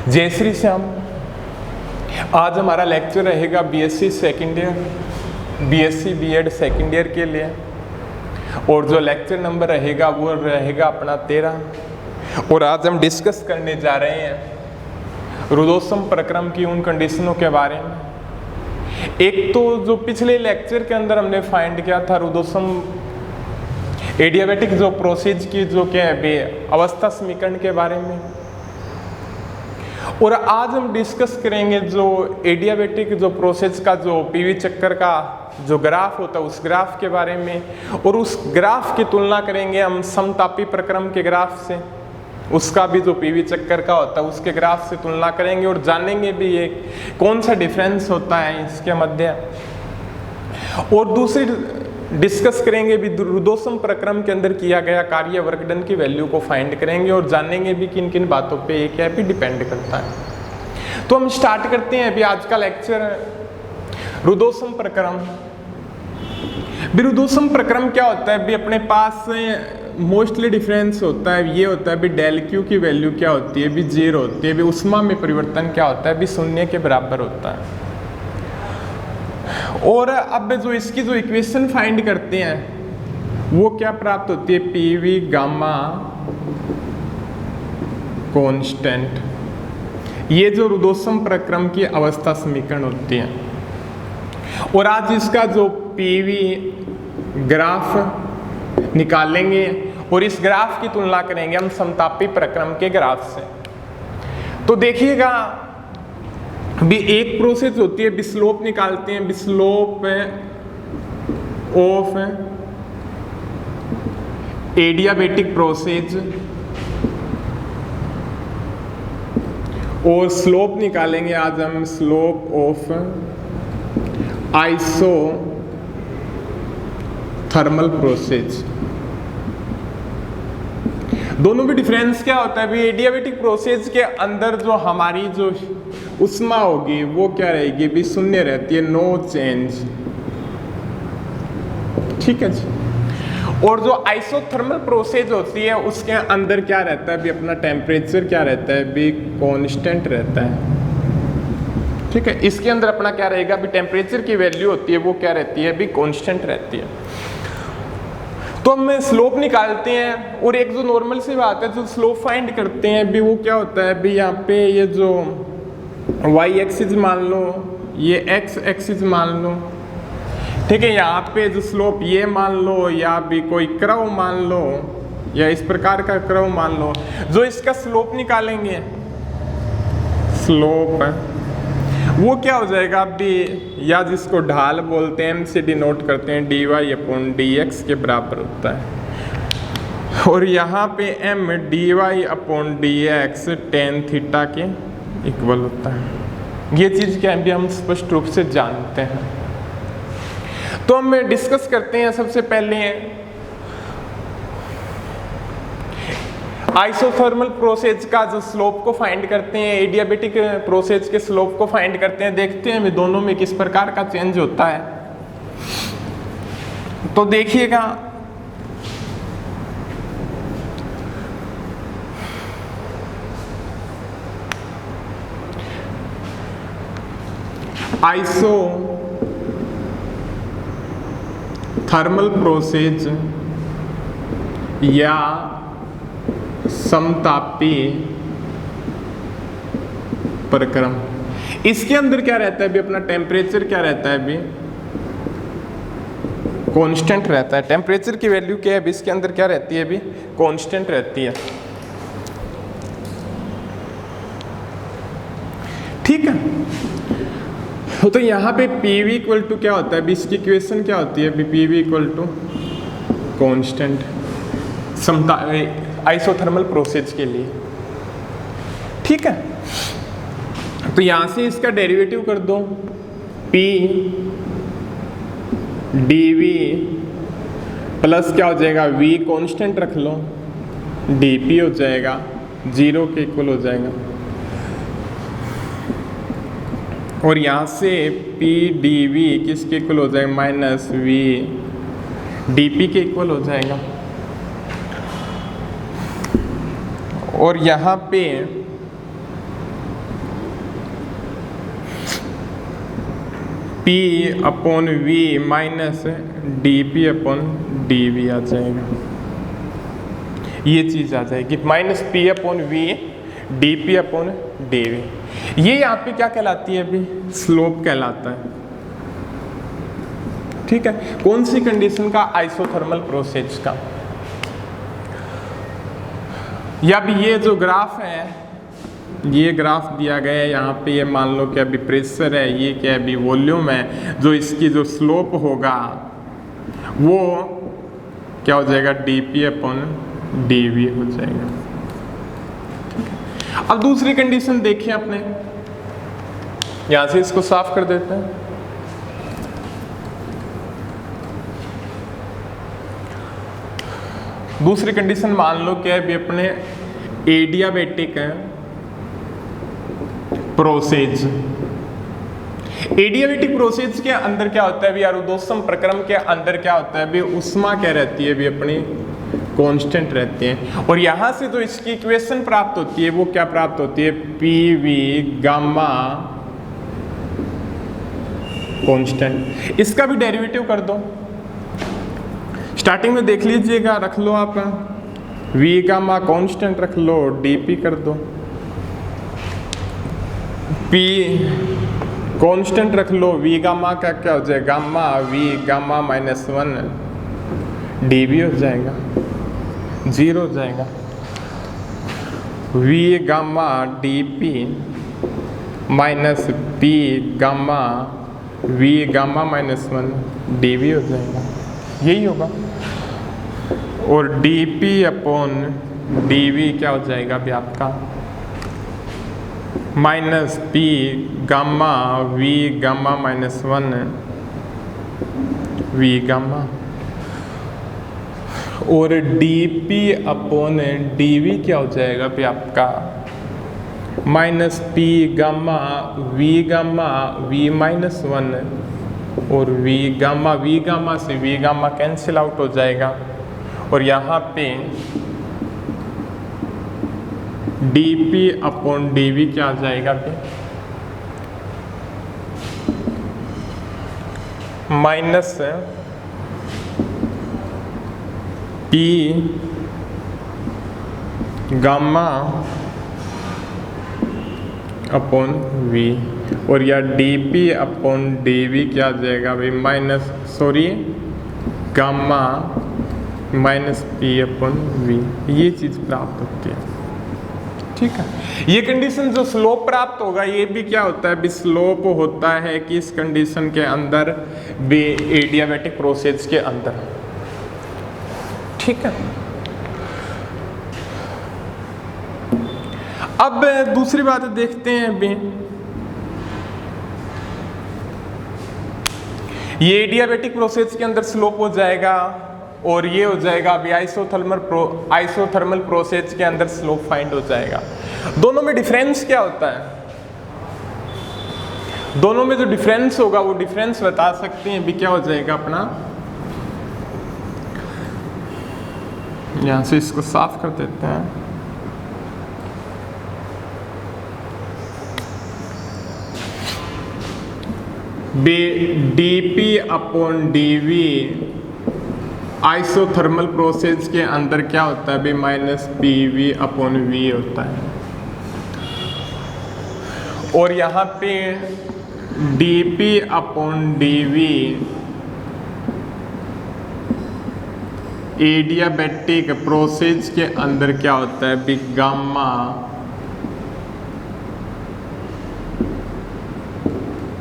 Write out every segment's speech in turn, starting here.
जय श्री श्याम। आज हमारा लेक्चर रहेगा BSc second year, BSc BEd second year के लिए, और जो लेक्चर नंबर रहेगा वो रहेगा अपना 13। और आज हम डिस्कस करने जा रहे हैं रुदोसम प्रक्रम की उन कंडीशनों के बारे में। एक तो जो पिछले लेक्चर के अंदर हमने फाइंड किया था रुदोसम एडियाबेटिक जो प्रोसेस की जो क्या है अवस्था समीकरण के बारे में, और आज हम डिस्कस करेंगे जो एडियाबेटिक जो प्रोसेस का जो पीवी चक्कर का जो ग्राफ होता है उस ग्राफ के बारे में, और उस ग्राफ की तुलना करेंगे हम समतापी प्रक्रम के ग्राफ से। उसका भी जो पीवी चक्कर का होता है उसके ग्राफ से तुलना करेंगे और जानेंगे भी ये कौन सा डिफरेंस होता है इसके मध्य। और दूसरी डिस्कस करेंगे भी रुदोसम प्रक्रम के अंदर किया गया कार्य वर्कडन की वैल्यू को फाइंड करेंगे और जानेंगे भी किन किन बातों पे ये क्या भी डिपेंड करता है। तो हम स्टार्ट करते हैं अभी आज का लेक्चर रुदोसम प्रक्रम। भी रुदोसम प्रक्रम क्या होता है भी अपने पास मोस्टली डिफरेंस होता है, ये होता है भी डेल क्यू की वैल्यू क्या होती है भी 0 होती है, भी उष्मा में परिवर्तन क्या होता है भी 0 के बराबर होता है। और अब जो इसकी जो इक्वेशन फाइंड करते हैं वो क्या प्राप्त होती है, पीवी गामा कांस्टेंट। ये जो रुदोसम प्रक्रम की अवस्था समीकरण होती है। और आज इसका जो पीवी ग्राफ निकालेंगे और इस ग्राफ की तुलना करेंगे हम समतापी प्रक्रम के ग्राफ से। तो देखिएगा भी एक प्रोसेस होती है, स्लोप निकालते हैं, स्लोप ऑफ एडियाबेटिक प्रोसेस, और स्लोप निकालेंगे आज हम स्लोप ऑफ आइसोथर्मल प्रोसेस। दोनों में डिफरेंस क्या होता है भी एडियाबेटिक प्रोसेस के अंदर जो हमारी जो उष्मा होगी वो क्या रहेगी भी 0 रहती है, नो चेंज। ठीक है जी। और जो आइसोथर्मल प्रोसेस होती है उसके अंदर क्या रहता है भी अपना टेम्परेचर क्या रहता है भी कांस्टेंट रहता है। ठीक है, इसके अंदर अपना क्या रहेगा भी टेम्परेचर की वैल्यू होती है वो क्या रहती है भी कांस्टेंट रहती है। तो हम स्लोप निकालते हैं और एक जो नॉर्मल सी बात है जो स्लोप फाइंड करते हैं भी वो क्या होता है भी यहाँ पे ये जो y एक्सिस मान लो, ये x एक्सिस मान लो। ठीक है, यहाँ पे जो स्लोप ये मान लो या भी कोई कर्व मान लो या इस प्रकार का कर्व मान लो। जो इसका स्लोप निकालेंगे स्लोप वो क्या हो जाएगा भी, या जिसको ढाल बोलते हैं से डिनोट करते हैं dy/dx के बराबर होता है। और यहाँ पे m dy/dx tan थीटा के इक्वल होता है। ये चीज़ क्या है भी हम स्पष्ट रूप से जानते हैं। तो हम डिस्कस करते हैं सबसे पहले आइसोथर्मल प्रोसेस का जो स्लोप को फाइंड करते हैं, एडियाबेटिक प्रोसेस के स्लोप को फाइंड करते हैं। देखते हैं दोनों में किस प्रकार का चेंज होता है। तो देखिएगा आइसोथर्मल प्रोसेस या समतापी प्रक्रम, इसके अंदर क्या रहता है भी अपना टेम्परेचर क्या रहता है भी कांस्टेंट रहता है। टेम्परेचर की वैल्यू क्या है भी इसके अंदर क्या रहती है भी कांस्टेंट रहती है। ठीक है, तो यहाँ पे PV इक्वल टू क्या होता है भी इसकी इक्वेशन क्या होती है भी PV इक्वल टू कांस्टेंट समता आइसोथर्मल प्रोसेस के लिए। ठीक है, तो यहां से इसका डेरिवेटिव कर दो, P dV प्लस क्या हो जाएगा V कांस्टेंट रख लो, dP हो जाएगा 0 के इक्वल हो जाएगा। और यहां से P dV किसके इक्वल हो जाएगा -V dP के इक्वल हो जाएगा। और यहाँ पे P upon V minus dP upon dV आ जाएगा। ये चीज आ जाएगी minus P upon V dP upon dV। ये यहाँ पे क्या कहलाती है अभी? स्लोप कहलाता है। ठीक है, कौन सी कंडीशन का? आइसोथर्मल प्रोसेस का। या भी ये जो ग्राफ है, ये ग्राफ दिया गया है यहाँ पे, ये मान लो कि अभी प्रेशर है, ये क्या है? अभी वॉल्यूम है। जो इसकी जो स्लोप होगा वो क्या हो जाएगा? dP अपॉन dV हो जाएगा। अब दूसरी कंडीशन देखिए अपने, यहां से इसको साफ कर देते हैं। दूसरी कंडीशन मान लो कि अभी अपने एडियाबेटिक है प्रोसेस। एडियाबेटिक प्रोसेस के अंदर क्या होता है अभी? रुद्धोष्म प्रक्रम के अंदर क्या होता है अभी? उष्मा क्या रहती है अभी? अपनी कांस्टेंट रहती है। और यहां से जो इसकी इक्वेशन प्राप्त होती है वो क्या प्राप्त होती है? PV gamma constant. इसका भी डेरिवेटिव कर दो। स्टार्टिंग में देख लीजिएगा, रख लो आप V गामा कांस्टेंट रख लो, dP कर दो, P कांस्टेंट रख लो, V गामा का क्या हो जाएगा? Gamma V gamma minus 1 dV हो जाएगा, 0 हो जाएगा। V gamma dP minus P gamma V gamma minus 1 dV हो जाएगा, यही होगा। और dP अपॉन dV क्या हो जाएगा अभी आपका? Minus P gamma V gamma minus 1 V gamma, और dP अपॉन dV क्या हो जाएगा अभी आपका? Minus P gamma V minus 1 और V गामा से V गामा कैंसिल आउट हो जाएगा। और यहाँ पे dP अपॉन dV क्या आ जाएगा अभी? Minus P gamma upon V, और या dP अपॉन dV क्या आ जाएगा अभी? Gamma minus P upon V, ये चीज़ प्राप्त होती है। ठीक है, ये कंडीशन जो स्लोप प्राप्त होगा ये भी क्या होता है अभी? स्लोप होता है कि इस कंडीशन के अंदर भी एडियाबेटिक प्रोसेस के अंदर। ठीक है, अब दूसरी बात देखते हैं अभी। ये एडियाबेटिक प्रोसेस के अंदर स्लोप हो जाएगा और ये हो जाएगा अभी आइसोथर्मल प्रोसेस के अंदर स्लोप फाइंड हो जाएगा। दोनों में डिफरेंस क्या होता है? दोनों में जो डिफरेंस होगा वो डिफरेंस बता सकते हैं अभी। क्या हो जाएगा अपना? यहां से इसको साफ कर देते हैं। dP upon dV isothermal process के अंदर क्या होता है अभी? माइनस PV अपॉन V होता है। और यहाँ पे dP upon dV adiabatic process के अंदर क्या होता है अभी? गामा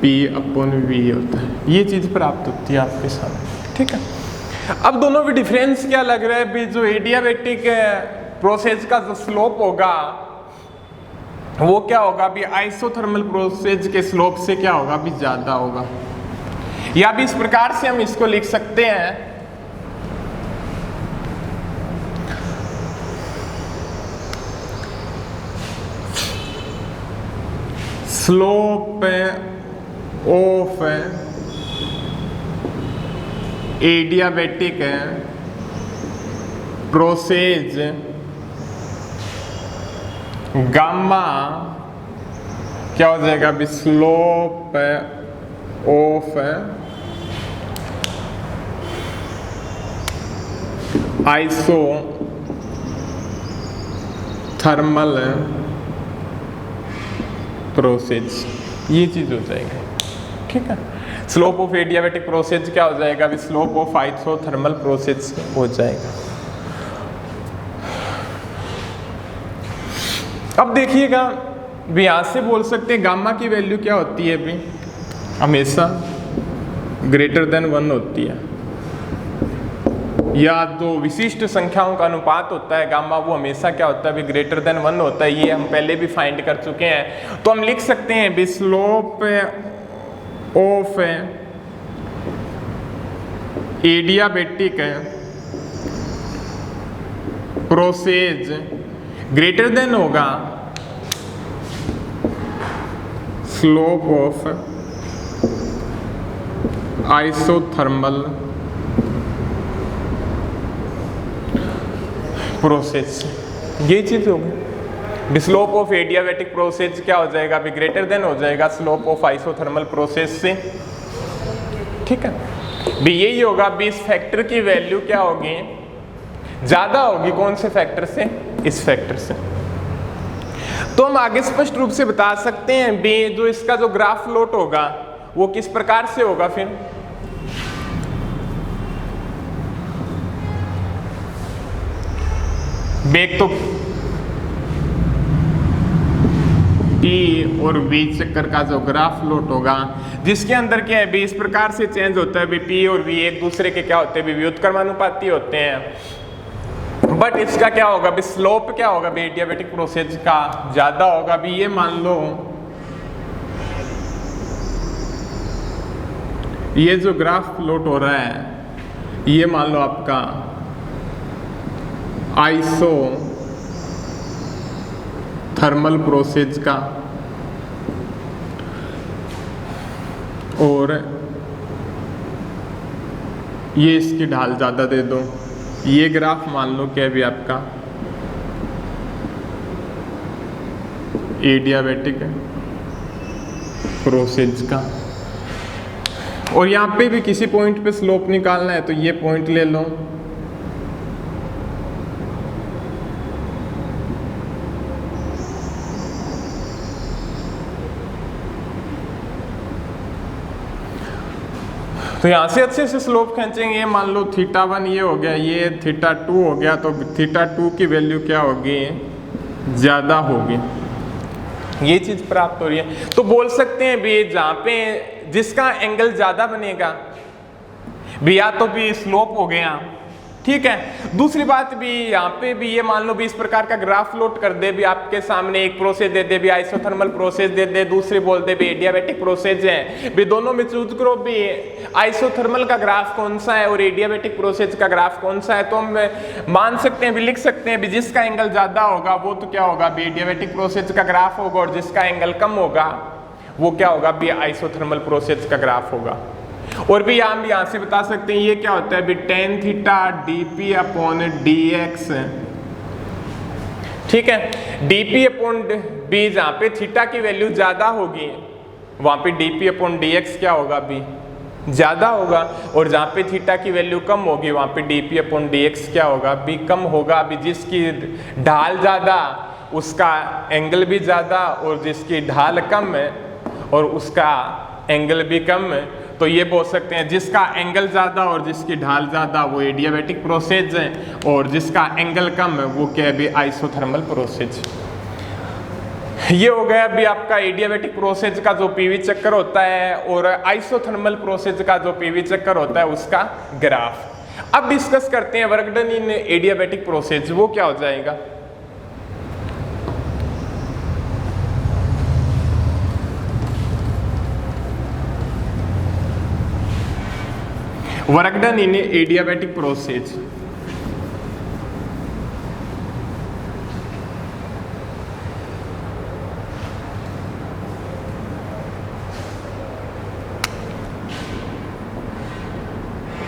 P अपॉन V होता है। ये चीज़ प्राप्त होती है आपके सामने। ठीक है, अब दोनों में डिफरेंस क्या लग रहा है अभी? जो एडियाबेटिक प्रोसेस का जो स्लोप होगा वो क्या होगा अभी? आइसोथर्मल प्रोसेस के स्लोप से क्या होगा अभी? ज़्यादा होगा। या भी इस प्रकार से हम इसको लिख सकते हैं, slope of adiabatic process gamma क्या हो जाएगा अभी? स्लोप ऑफ आइसोथर्मल प्रोसेस, ये चीज हो जाएगी। ठीक है, स्लोप ऑफ एडियाबैटिक प्रोसेस क्या हो जाएगा? अभी स्लोप ऑफ आइसोथर्मल प्रोसेस हो जाएगा। अब देखिएगा, यहां से बोल सकते हैं गामा की वैल्यू क्या होती है? अभी हमेशा ग्रेटर देन 1 होती है, या जो विशिष्ट संख्याओं का अनुपात होता है गामा, वो हमेशा क्या होता है? अभी ग्रेटर देन 1 होता है। ये हम पहले भी फाइंड कर चुके हैं। तो हम लिख सकते हैं भी slope of adiabatic process greater than होगा स्लोप ऑफ आइसोथर्मल प्रोसेस। ये चीज होगी। स्लोप ऑफ एडियाबैटिक प्रोसेस क्या हो जाएगा? अभी ग्रेटर देन हो जाएगा स्लोप ऑफ आइसोथर्मल प्रोसेस से। ठीक है, भी यही होगा। भी इस फैक्टर की वैल्यू क्या होगी? ज्यादा होगी। कौन से फैक्टर से? इस फैक्टर से। तो हम आगे स्पष्ट रूप से बता सकते हैं भी जो इसका जो ग्राफ प्लॉट होगा वो किस प्रकार से होगा? फिर बेग तो P और V चक्कर का जो ग्राफ प्लॉट होगा, जिसके अंदर क्या है भी इस प्रकार से चेंज होता है भी P और V एक दूसरे के क्या होते हैं? भी व्युत्क्रमानुपाती होते हैं। बट इसका क्या होगा? भी स्लोप क्या होगा? भी एडियाबैटिक प्रोसेस का ज्यादा होगा। भी ये मान लो ये जो ग्राफ प्लॉट हो रहा है, ये मान लो आपका आइसोथर्मल प्रोसेस का, और ये इसकी ढाल ज़्यादा दे दो। ये ग्राफ मान लो क्या भी आपका एडियाबैटिक प्रोसेस का, और यहाँ पे भी किसी पॉइंट पे स्लोप निकालना है तो ये पॉइंट ले लो। तो यहाँ से अच्छे से स्लोप खींचेंगे। मान लो θ1 ये हो गया, ये θ2 हो गया, तो θ2 की वैल्यू क्या होगी? ज़्यादा होगी। ये चीज़ प्राप्त हो रही है। तो बोल सकते हैं भी जहाँ पे जिसका एंगल ज़्यादा बनेगा भी, या तो भी स्लोप हो गया। ठीक है, दूसरी बात भी यहाँ पे भी ये मान लो भी इस प्रकार का ग्राफ प्लॉट कर दे भी, आपके सामने एक प्रोसेस दे दे भी आइसोथर्मल प्रोसेस दे दे, दूसरी बोल दे भी एडियाबैटिक प्रोसेस है भी, दोनों में चूज करो भी आइसोथर्मल का ग्राफ कौन सा है और एडियाबैटिक प्रोसेस का ग्राफ कौन सा है। तो हम मान सकते हैं भी, लिख सकते हैं भी जिसका एंगल ज्यादा होगा वो तो क्या होगा? भी एडियाबैटिक प्रोसेस का ग्राफ होगा, और जिसका एंगल कम होगा वो क्या होगा? भी आइसोथर्मल प्रोसेस का ग्राफ होगा। और भी हम यहाँ से बता सकते हैं ये क्या होता है भी tan theta dp upon dx। ठीक है, dp अपॉन b, जहाँ पे थीटा की वैल्यू ज्यादा होगी वहां पे dp अपॉन dx क्या होगा? भी ज्यादा होगा, और जहाँ पे थीटा की वैल्यू कम होगी वहां पे dp अपॉन dx क्या होगा? भी कम होगा। भी जिसकी ढाल ज्यादा उसका एंगल भी ज्यादा, और जिसकी ढाल कम है और उसका एंगल भी कम है। तो ये बोल सकते हैं जिसका एंगल ज़्यादा और जिसकी ढाल ज़्यादा वो एडियाबैटिक प्रोसेस है, और जिसका एंगल कम है वो क्या है? भी आइसोथर्मल प्रोसेस। ये हो गया अभी आपका एडियाबैटिक प्रोसेस का जो पीवी चक्कर होता है, और आइसोथर्मल प्रोसेस का जो पीवी चक्कर होता है उसका ग्राफ। अब डिस्कस करते हैं work done in adiabatic process, वो क्या हो जाएगा? Work done in adiabatic process.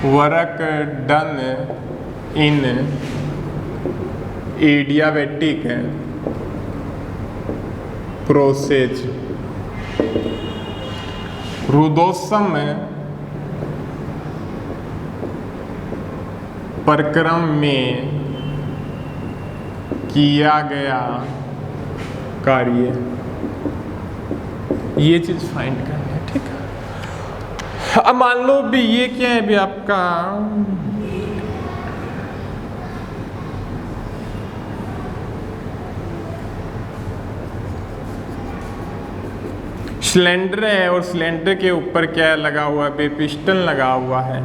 Work done in adiabatic process रुदोसम प्रक्रम में किया गया कार्य, ये चीज फाइंड करनी है। ठीक है, अब मान लो भी ये क्या है भी आपका सिलेंडर है और सिलेंडर के ऊपर क्या लगा हुआ है, पिस्टन लगा हुआ है।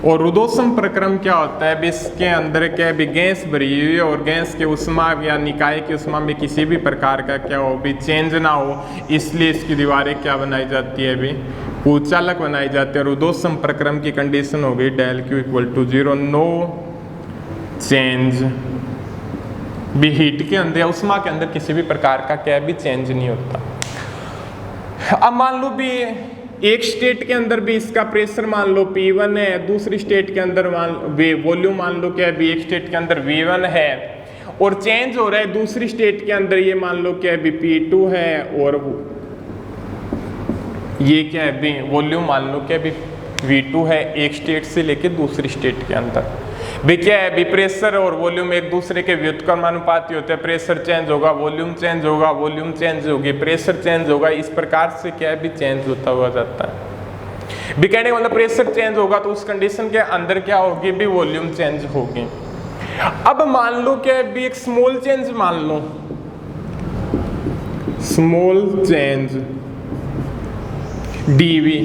और रुदोसम प्रक्रम क्या होता है, इसके अंदर क्या है, गैस भरी हुई है और गैस के उष्मा या निकाय की उष्मा में किसी भी प्रकार का क्या हो भी चेंज ना हो, इसलिए इसकी दीवारें क्या बनाई जाती है, भी कुचालक बनाई जाती है। रुदोसम प्रक्रम की कंडीशन हो गई del Q equal to 0, no change, भी हीट के अंदर उष्मा के अंदर किसी भी प्रकार का क्या भी चेंज नहीं होता। अब मान लो भी एक स्टेट के अंदर भी इसका प्रेशर मान लो P1 है, दूसरी स्टेट के अंदर वॉल्यूम मान लो क्या है, एक स्टेट के अंदर V1 है और चेंज हो रहा है दूसरी स्टेट के अंदर, ये मान लो क्या है P2 है और ये क्या है वॉल्यूम मान लो क्या है V2 है, एक स्टेट से लेके दूसरी स्टेट के अंदर भी क्या है प्रेशर और वॉल्यूम एक दूसरे के व्युत्क्रमानुपाती होते हैं। प्रेशर चेंज होगा, वॉल्यूम चेंज होगा, वॉल्यूम चेंज होगी, प्रेशर चेंज होगा, इस प्रकार से क्या है चेंज होता हुआ जाता है। भी कहने का मतलब प्रेशर चेंज होगा तो उस कंडीशन के अंदर क्या होगी भी वॉल्यूम चेंज होगी। अब मान लो क्या है भी एक स्मॉल चेंज मान लो, स्मॉल चेंज डीवी,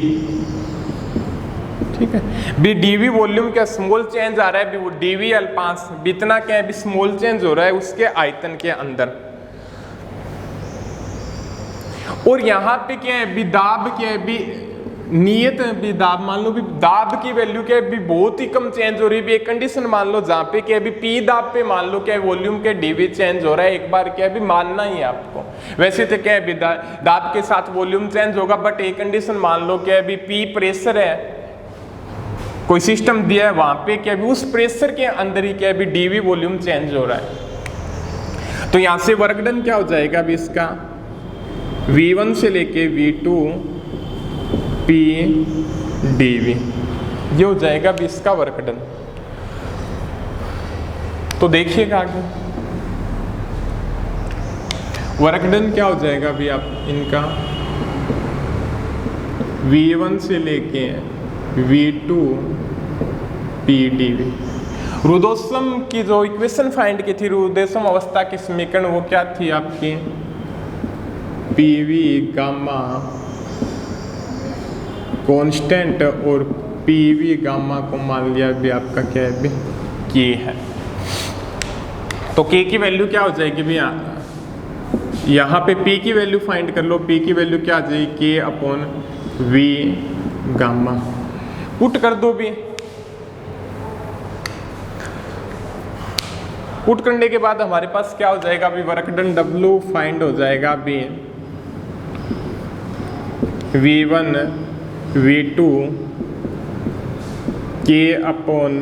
ठीक है भी डीवी वॉल्यूम का स्मॉल चेंज आ रहा है, भी डीवी अल्पांश इतना क्या है भी स्मॉल चेंज हो रहा है उसके आयतन के अंदर। और यहाँ पे क्या है भी दाब क्या है भी नियत भी दाब मान लो भी दाब की वैल्यू क्या है भी बहुत ही कम चेंज हो रही है। भी एक कंडीशन मान लो जहाँ पे क्या है भी पी दाब पे मान लो क्या है वॉल्यूम के डीवी चेंज हो रहा है, एक बार क्या है भी मानना ही है आपको। वैसे तो क्या है भी दाब के साथ वॉल्यूम चेंज होगा, बट एक कंडीशन मान लो क्या है भी पी प्रेशर है, कोई सिस्टम दिया है वहां पे क्या भी उस प्रेशर के अंदर ही क्या भी डीवी वॉल्यूम चेंज हो रहा है। तो यहां से वर्क डन क्या हो जाएगा भी इसका V1 से लेके V2 P dV, ये हो जाएगा भी इसका वर्क डन। तो देखिएगा आगे वर्क डन क्या हो जाएगा भी आप इनका V1 से लेके V2 P dV। रुदोसम की जो इक्वेशन फाइंड की थी, रुदोसम अवस्था की समीकरण वो क्या थी आपकी, PV गामा कांस्टेंट और PV गामा को मान लिया भी आपका क्या है भी K है। तो K की वैल्यू क्या हो जाएगी भी यहाँ पे P की वैल्यू फाइंड कर लो, P की वैल्यू क्या आ जाएगी K upon V gamma, put कर दो भी। पुट करने के बाद हमारे पास क्या हो जाएगा अभी वर्क डन W फाइंड हो जाएगा अभी V1 V2 K upon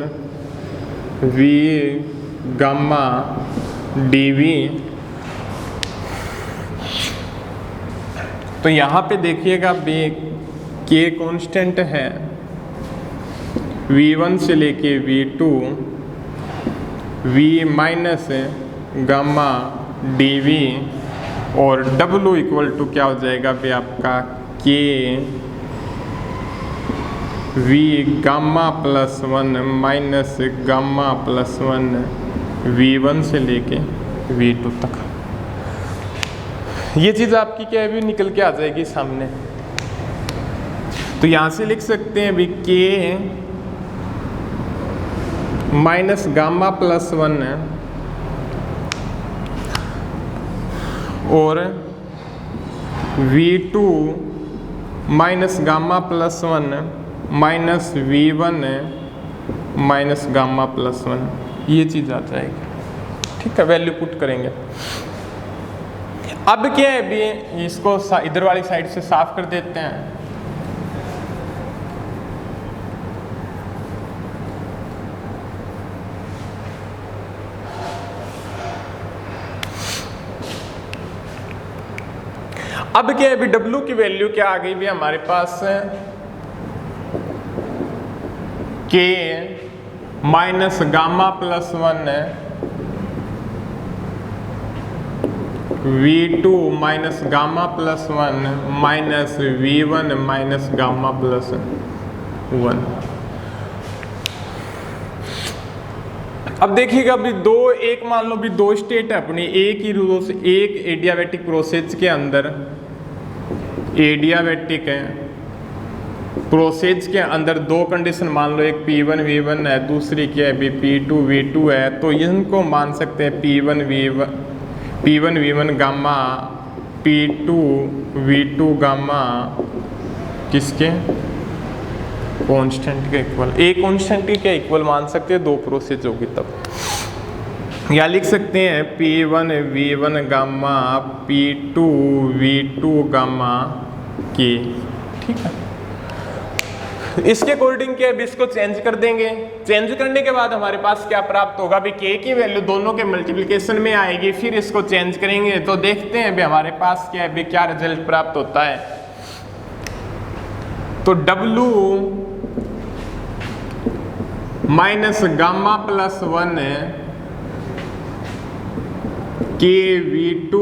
V gamma dV। तो यहाँ पे देखिएगा भी K कांस्टेंट है, V1 से लेके V2 V minus gamma dV और W इक्वल टू क्या हो जाएगा भी आपका K V gamma plus 1 minus gamma plus 1 V1 से लेके V2 तक। ये चीज़ आपकी क्या है भी निकल के आ जाएगी सामने। तो यहाँ से लिख सकते हैं भी K माइनस गामा प्लस 1 और V2 minus gamma plus 1 minus V1 minus gamma plus 1, ये चीज़ आ जाएगी। ठीक है, वैल्यू पुट करेंगे। अब क्या है भी इसको इधर वाली साइड से साफ कर देते हैं। अब क्या है अभी W की वैल्यू क्या आ गई भी हमारे पास K minus gamma plus 1 V2 minus gamma plus 1 minus V1 minus gamma plus 1। अब देखिएगा अभी एक मान लो भी दो स्टेट है अपनी, एक ही एक एडियाबैटिक प्रोसेस के अंदर, एडियाबैटिक है प्रोसेस के अंदर दो कंडीशन मान लो, एक P1 V1 है, दूसरी क्या है भी P2 V2 है। तो इनको मान सकते हैं P1 V1 gamma P2 V2 gamma किसके कांस्टेंट के इक्वल, एक कांस्टेंट के क्या इक्वल मान सकते हैं, दो प्रोसेस होगी तब। या लिख सकते हैं P1 V1 gamma P2 V2 gamma की, ठीक है। इसके अकॉर्डिंग क्या है इसको चेंज कर देंगे। चेंज करने के बाद हमारे पास क्या प्राप्त होगा भी K की वैल्यू दोनों के मल्टीप्लिकेशन में आएगी, फिर इसको चेंज करेंगे तो देखते हैं भी हमारे पास क्या है भी क्या रिजल्ट प्राप्त होता है। तो W minus gamma plus 1 K V2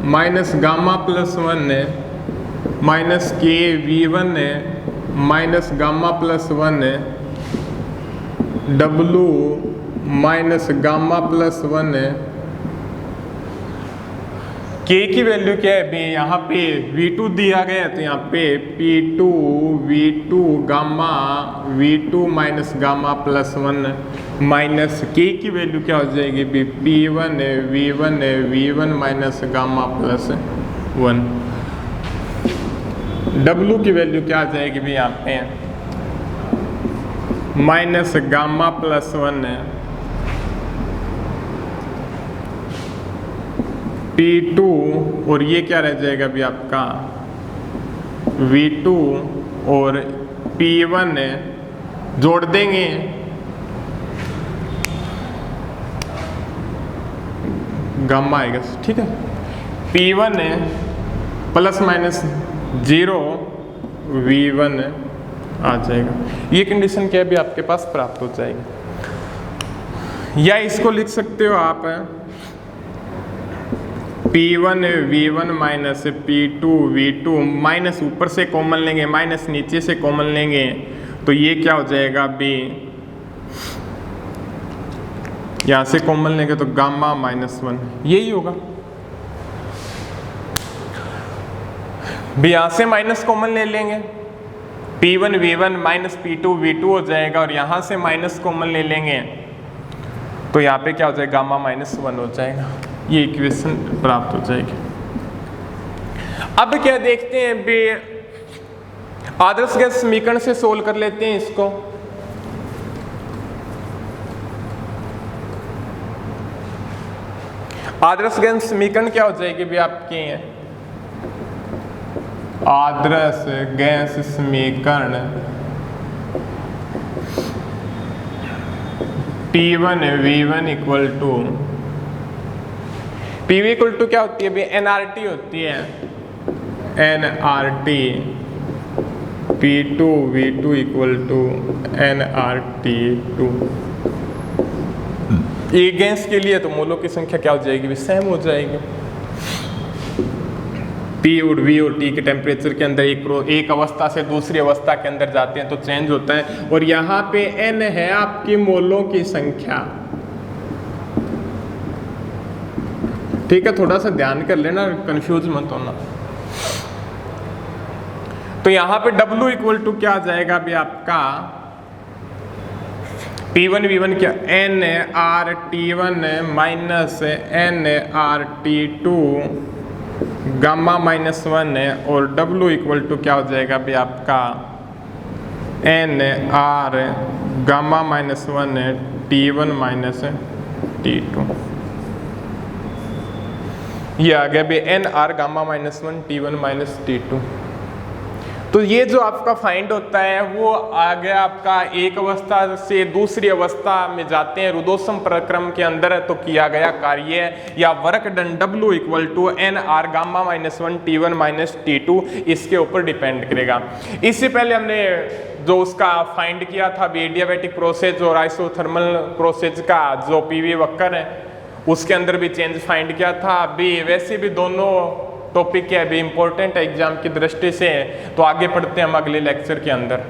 minus gamma plus 1 minus K V1 minus gamma plus 1 W minus gamma plus 1 K की वैल्यू क्या है भी यहाँ पे V2 दिया गया है तो यहाँ पे P2 V2 gamma V2 minus gamma plus 1 minus K की वैल्यू क्या हो जाएगी भी P1 V1 V1 minus gamma plus 1। W की वैल्यू क्या आ जाएगी भी यहाँ पे माइनस गामा प्लस 1 P2 और ये क्या रह जाएगा भी आपका V2 और P1 जोड़ देंगे गामा आएगा, ठीक है। P1 प्लस माइनस 0 V1 आ जाएगा। ये कंडीशन क्या है भी आपके पास प्राप्त हो जाएगी। या इसको लिख सकते हो आप P1 V1 minus P2 V2 minus ऊपर से कॉमन लेंगे, माइनस नीचे से कॉमन लेंगे तो ये क्या हो जाएगा भी यहाँ से कॉमन लेंगे तो गामा माइनस 1, यही होगा भी। यहाँ से माइनस कॉमन ले लेंगे P1 V1 minus P2 V2 हो जाएगा और यहाँ से माइनस कॉमन ले लेंगे तो यहाँ पे क्या हो जाएगा गामा माइनस 1 हो जाएगा। ये इक्वेशन प्राप्त हो जाएगी। अब क्या देखते हैं बे आदर्श गैस समीकरण से सोल्व कर लेते हैं इसको। आदर्श गैस समीकरण क्या हो जाएगी भी आपकी आदर्श गैस समीकरण T1 V1 equal to PV equal to क्या होती है भी NRT होती है, NRT P2 V2 equal to NRT2। ये गैस के लिए तो मोलों की संख्या क्या हो जाएगी भी सेम हो जाएगी। P और V और T के टेम्परेचर के अंदर एक अवस्था से दूसरी अवस्था के अंदर जाते हैं तो चेंज होता है। और यहाँ पे N है आपकी मोलों की संख्या, ठीक है। थोड़ा सा ध्यान कर लेना, कंफ्यूज मत होना। तो यहाँ पे W इक्वल टू क्या आ जाएगा भी आपका P1 V1 क्या NRT1 minus NRT2 gamma minus 1 और W इक्वल टू क्या हो जाएगा भी आपका NR gamma minus 1 T1 minus T2। ये आ गया भी NR gamma minus 1 T1 minus T2। तो तो ये जो आपका फाइंड होता है वो आगे आपका एक अवस्था से दूसरी अवस्था में जाते हैं रुदोषम प्रक्रम के अंदर तो किया गया कार्य या work done W equal to N R gamma minus 1 T1 minus T2 इसके ऊपर डिपेंड करेगा। इससे पहले हमने जो उसका फाइंड किया था एडियाबैटिक प्रोसेस और आइसोथर्मल प्रोसेस का जो पीवी वक्र है उसके अंदर भी चेंज फाइंड किया था। अभी वैसे भी दोनों टॉपिक क्या है अभी इम्पोर्टेंट है एग्जाम की दृष्टि से, तो आगे पढ़ते हैं हम अगले लेक्चर के अंदर।